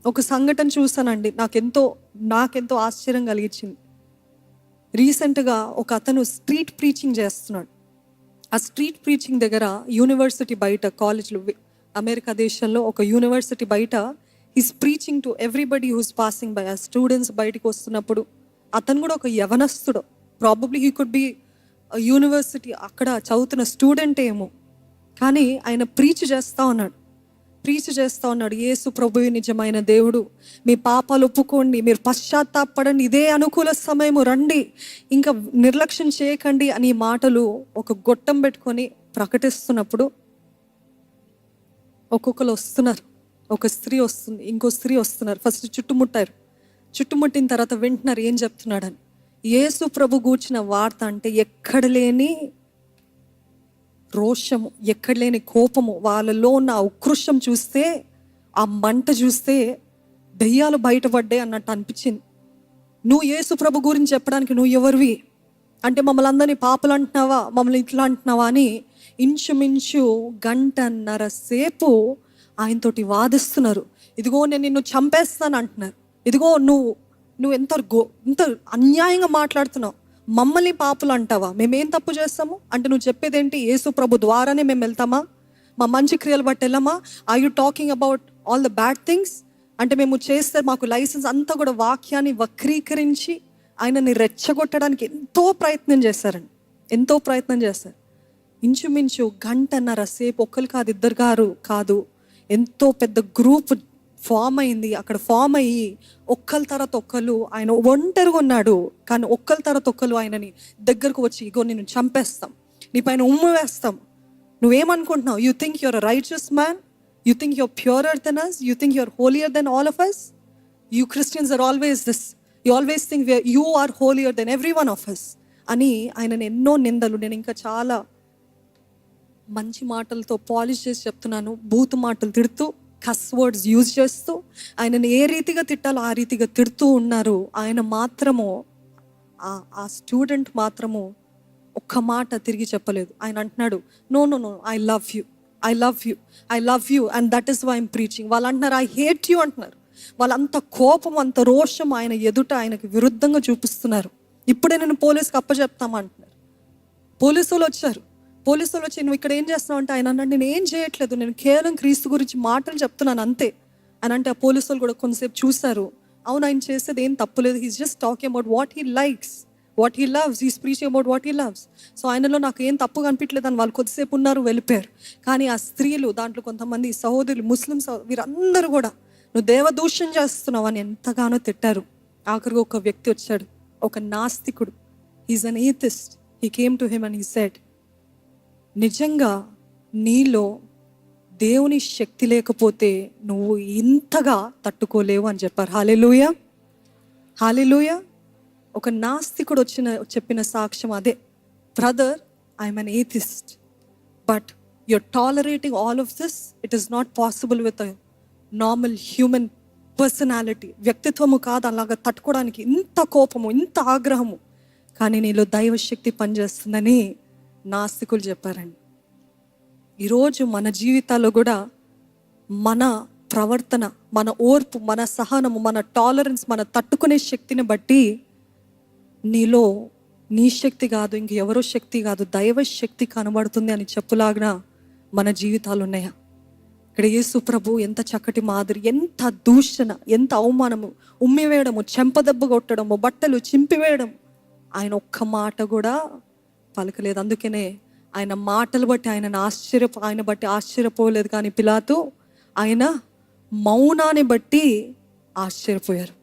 ఒక సంఘటన చూసానండి, నాకెంతో ఆశ్చర్యం కలిగించింది. రీసెంట్గా ఒక అతను స్ట్రీట్ ప్రీచింగ్ చేస్తున్నాడు. ఆ స్ట్రీట్ ప్రీచింగ్ దగ్గర యూనివర్సిటీ బయట, కాలేజ్లో, అమెరికా దేశంలో ఒక యూనివర్సిటీ బయట is preaching to everybody who's passing by. ఆ స్టూడెంట్స్ బయటకు వస్తున్నప్పుడు, అతను కూడా ఒక యవనస్తుడు, probably he could be university అక్కడ చదువుతున్న స్టూడెంట్ ఏమో, కానీ ఆయన ప్రీచ్ చేస్తూ ఉన్నాడు, యేసు ప్రభువు నిజమైన దేవుడు, మీ పాపాలు ఒప్పుకోండి, మీరు పశ్చాత్తాపడండి, ఇదే అనుకూల సమయము, రండి, ఇంకా నిర్లక్ష్యం చేయకండి అని మాటలు ఒక గొట్టం పెట్టుకొని ప్రకటిస్తున్నప్పుడు ఒక్కొక్కరు వస్తున్నారు. ఒక స్త్రీ వస్తుంది, ఇంకో స్త్రీ వస్తున్నారు. ఫస్ట్ చుట్టుముట్టిన తర్వాత వింటున్నారు ఏం చెప్తున్నాడని. యేసు ప్రభు గూర్చిన వార్త అంటే ఎక్కడ లేని రోషము, ఎక్కడ లేని కోపము, వాళ్ళలో ఉన్న ఉక్రోషం చూస్తే, ఆ మంట చూస్తే దెయ్యాలు బయటపడ్డాయి అన్నట్టు అనిపించింది. నువ్వు యేసు ప్రభు గురించి చెప్పడానికి నువ్వు ఎవరివి అంటే, మమ్మల్ని అందరినీ పాపలు అంటున్నావా, మమ్మల్ని ఇట్లా అంటున్నావా అని ఇంచుమించు 1.5 గంటల సేపు ఆయనతోటి వాదిస్తున్నారు. ఇదిగో నేను నిన్ను చంపేస్తాను అంటున్నారు. ఇదిగో నువ్వు ఎంత అన్యాయంగా మాట్లాడుతున్నావు, మమ్మల్ని పాపులు అంటావా, మేమేం తప్పు చేస్తాము అంటే నువ్వు చెప్పేదేంటి, యేసు ప్రభు ద్వారానే మేము వెళ్తామా, మా మంచి క్రియలు బట్టి వెళ్ళమా, are you talking about all the bad things అంటే మేము చేస్తే మాకు లైసెన్స్ అంతా కూడా వాక్యాన్ని వక్రీకరించి ఆయనని రెచ్చగొట్టడానికి ఎంతో ప్రయత్నం చేస్తారు. ఇంచుమించు 1.5 గంటల సేపు, ఒక్కరు కాదు, ఇద్దరు కాదు, ఎంతో పెద్ద గ్రూప్ ఫామ్ అయింది. అక్కడ ఫామ్ అయ్యి ఒక్కరి తర్వాత ఒక్కరు, ఆయన ఒంటరిగా ఉన్నాడు, కానీ ఒక్కరి తర్వాత ఒక్కరు ఆయనని దగ్గరకు వచ్చి, ఇగో నిన్ను చంపేస్తాం, నీ పైన ఉమ్ము వేస్తాం, నువ్వేమనుకుంటున్నావు, you think you're a righteous man, you think you're purer than us, you think you're holier than all of us, you Christians are always this, you always think you are holier than every one of us అని ఆయనని ఎన్నో నిందలు, నేను ఇంకా చాలా మంచి మాటలతో polish చేసి చెప్తున్నాను, బూతు మాటలు తిడుతూ, కస్ వర్డ్స్ యూజ్ చేస్తూ, ఆయనని ఏ రీతిగా తిట్టాలో ఆ రీతిగా తిడుతూ ఉన్నారు. ఆయన మాత్రము, ఆ స్టూడెంట్ మాత్రము ఒక్క మాట తిరిగి చెప్పలేదు. ఆయన అంటున్నాడు, no, I love you and that is why I'm preaching. వాళ్ళు అంటున్నారు, ఐ హేట్ యూ అంటున్నారు. వాళ్ళంత కోపం, అంత రోషం ఆయన ఎదుట ఆయనకు విరుద్ధంగా చూపిస్తున్నారు. ఇప్పుడే నేను పోలీసుకి అప్పచెప్తామంటున్నారు. పోలీసులు వచ్చి నువ్వు ఇక్కడ ఏం చేస్తున్నావు అంటే, ఆయన అన్నాడు, నేను ఏం చేయట్లేదు, నేను కేవలం క్రీస్తు గురించి మాటలు చెప్తున్నాను అంతే అని అంటే, ఆ పోలీసులు కూడా కొంతసేపు చూశారు. అవును, ఆయన చేసేది ఏం తప్పులేదు, he's just talking about what he likes, what he loves, he's preaching about what he loves. So ఆయనలో నాకు ఏం తప్పు కనిపించలేదు అని వాళ్ళు కొద్దిసేపు ఉన్నారు, వెళ్ళిపోయారు. కానీ ఆ స్త్రీలు, దాంట్లో కొంతమంది సహోదరులు, ముస్లిమ్స్, వీరందరూ కూడా నువ్వు దేవదూషణ చేస్తున్నావు అని ఎంతగానో తిట్టారు. ఆఖరికి ఒక వ్యక్తి వచ్చాడు, ఒక నాస్తికుడు, he's an atheist. He came to him and he said, నిజంగా నీలో దేవుని శక్తి లేకపోతే నువ్వు ఇంతగా తట్టుకోలేవు అని చెప్పారు. హల్లెలూయా. ఒక నాస్తికుడు చెప్పిన సాక్ష్యం అదే, brother, I'm an atheist, but you're tolerating all of this, it is not possible with a normal human personality. వ్యక్తిత్వము కాదు అలాగా తట్టుకోవడానికి, ఇంత కోపము, ఇంత ఆగ్రహము, కానీ నీలో దైవశక్తి పనిచేస్తుందని నాస్తికులు చెప్పారండి. ఈరోజు మన జీవితాల్లో కూడా మన ప్రవర్తన, మన ఓర్పు, మన సహనము, మన టాలరెన్స్, మన తట్టుకునే శక్తిని బట్టి నీలో నీ శక్తి కాదు, ఇంకెవరో శక్తి కాదు, దైవ శక్తి కనబడుతుంది అని చెప్పులాగిన మన జీవితాలు ఉన్నాయా? ఇక్కడ యేసు ప్రభు ఎంత చక్కటి మాదిరి, ఎంత దూషణ, ఎంత అవమానము, ఉమ్మివేయడము, చెంపదెబ్బ కొట్టడము, బట్టలు చింపివేయడం, ఆయన ఒక్క మాట కూడా పలకలేదు. అందుకనే ఆయన మాటలు బట్టి ఆయన బట్టి ఆశ్చర్యపోలేదు, కానీ పిలాతు ఆయన మౌనాన్ని బట్టి ఆశ్చర్యపోయారు.